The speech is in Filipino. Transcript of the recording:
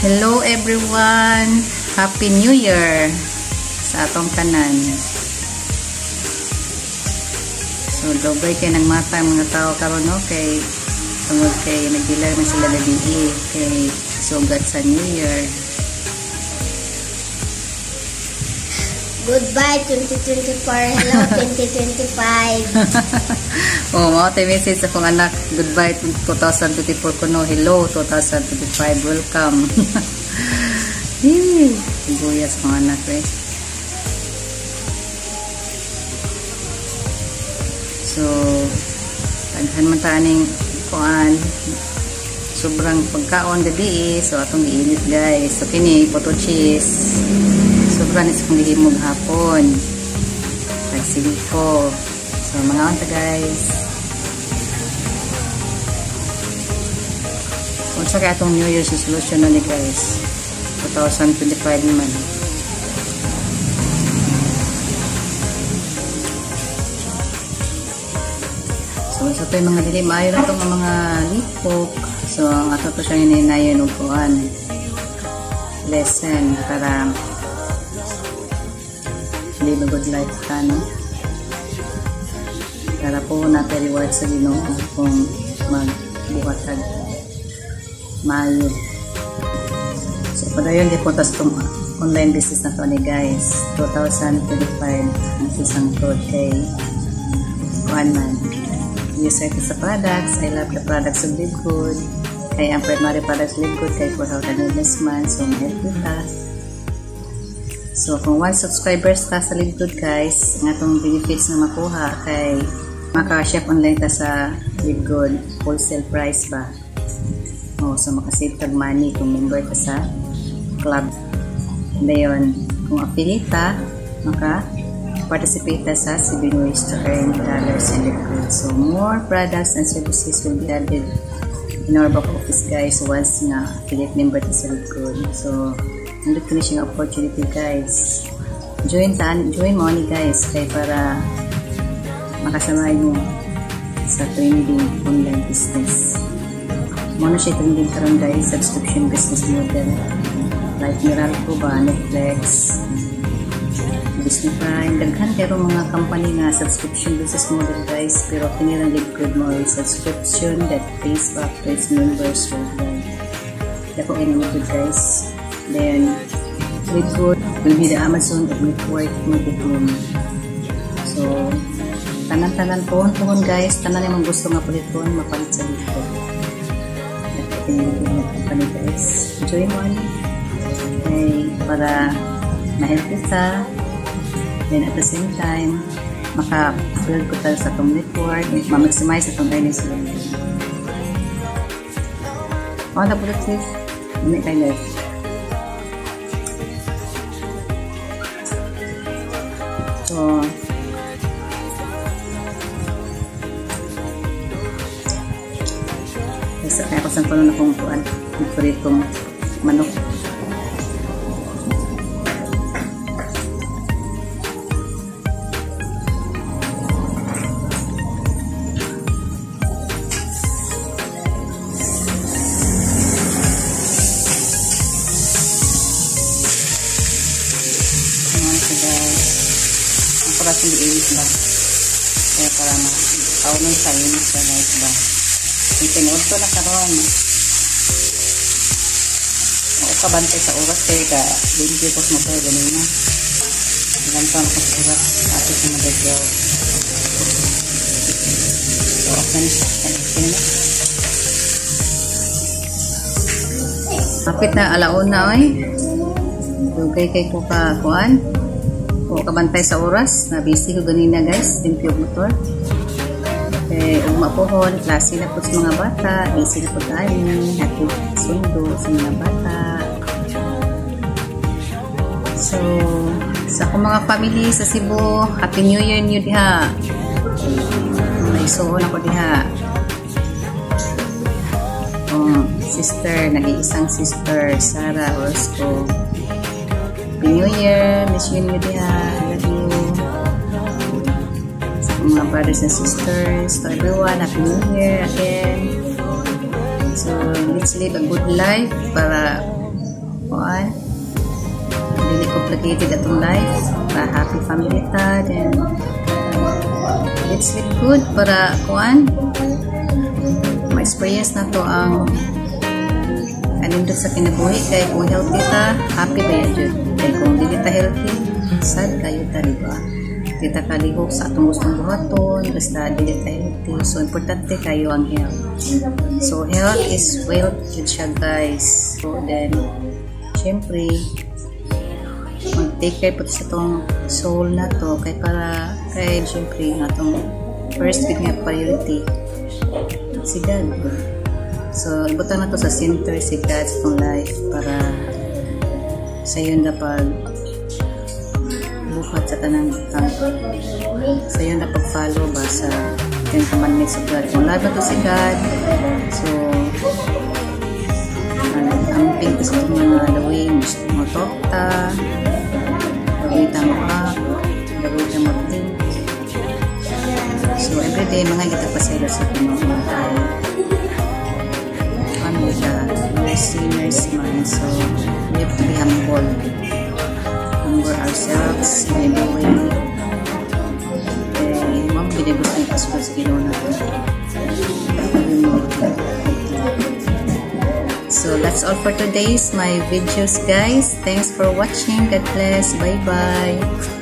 Hello everyone! Happy New Year sa atong tanan. So, dobay kay ng mata mga tao karon no kay tungod kay nagdilar man sila gabi kay sugat sa New Year. Goodbye 2024. Hello 2025. Oh, mao tay message sa akong anak. Goodbye 2024 kuno. Hello 2025. Welcome. Buya sa mga anak eh. So, taghan man ta ning kuan sobrang pagkaon gabi so atong giinit guys. So kini photo cheese. Sobrang is kong gihimog hapon. Tagsigid ko. So, mga kanta guys. Kung sa kaya itong New Year's resolution na ni guys. 2025 naman. So, sa ito yung mga dili. Maayon na itong mga lipok. So, ang ato to siya hininayon ng kuhan. Lesson para live a good life ka, no? Para po natin reward sa Ginoo kung magbuhat ka maayo. So, padayon di po tas itong online business na to ni guys. 2025 ang isang code kay Kuan man. User ko sa products. I love the products of Live Good. Kay ang primary products Live Good kay for health and wellness man. So, help with that. So, kung 1 subscribers ka sa Live Good guys, ang atong benefits na makuha kay maka-shop online ta sa Live Good wholesale price ba. O, so makasave tag money kung member ka sa club. Dayon, kung affiliate ka, maka-participate ka sa 7 ways to earn dollars in Live Good. So, more products and services will be added in our back office guys once na affiliate member ka sa Live Good. So, nandito ko na siyang opportunity guys. Join mo ni guys kay para makasama nyo sa trending online business. Muna siya trending karon guys, subscription business model. Like Meralco ba, Netflix, Disney Prime, daghan pero mga company nga subscription business model guys. Pero kinilang Live Good mo subscription that pays back to its members worldwide. Dako in-good guys. Then, Live Good will be the Amazon of network multi-home. So, tanan-tanan pohon guys. Tanan yung gusto nga paliton, mapalit sa Live Good. Nakitinigin na company guys. Enjoy mo okay, para ma-help kita. Then, at the same time, maka-build ko tayo sa itong network, ma-maximize itong earnings lang. All the productive, hindi kayo guys. So, kaya kasang ko na kung kuan paboritong manok. Para sa iinit ba kaya para makaunan sa init sa light ba itinuot ko na karoon o kabantay sa oras kaya ka hindi ko mo tayo ganun na lantan ko sa oras ato sa madagyaw so off na siya kapit na alauna oy dugay kay ko ka kuan o kabantay sa oras na busy ko ganina guys limpyo motor kaya ugma pohon klase na po sa mga bata busy na po tayo hatid sundo sa mga bata so sa akong mga family sa Cebu Happy New Year niyo diha may suon ako diha sister nag-iisang sister Sarah Orozco Happy New Year, miss you diha. I love you. Sa mga brothers and sisters, to everyone, Happy New Year again. So, let's live a good life para kuan really complicated atong life, happy family ta, then it's really good para kuan ma-experience na to ang anindot sa kinabuhi. Kay kung healthy ta, happy ba yan dyan? Kay kung hindi ta healthy, sad kayo ta, diba? Hindi ta kalihok sa atong gustong buhaton, basta hindi ta healthy. So importante kayo ang health. So health is wealth yun siya, guys. So then syempre mag-take care po sa itong soul na to, kay para kay syempre na itong first big nga priority si God. So ibutan na to sa center si God sa itong life para sa yun na pag buhat sa tanang sa yun na pag-follow ba sa 10 commandments of God. Kung love na to si God, so amping ko sa itong mga lawing mo tokta, gawin mo up, gawin mo think. So everyday mga kita pasero sa itong mga tayo. We're sinners man, so we have to be humble ourselves in the way. Ma'am, binibos na ipasulat sa ginawa natin. So that's all for today's my videos, guys. Thanks for watching. God bless. Bye bye.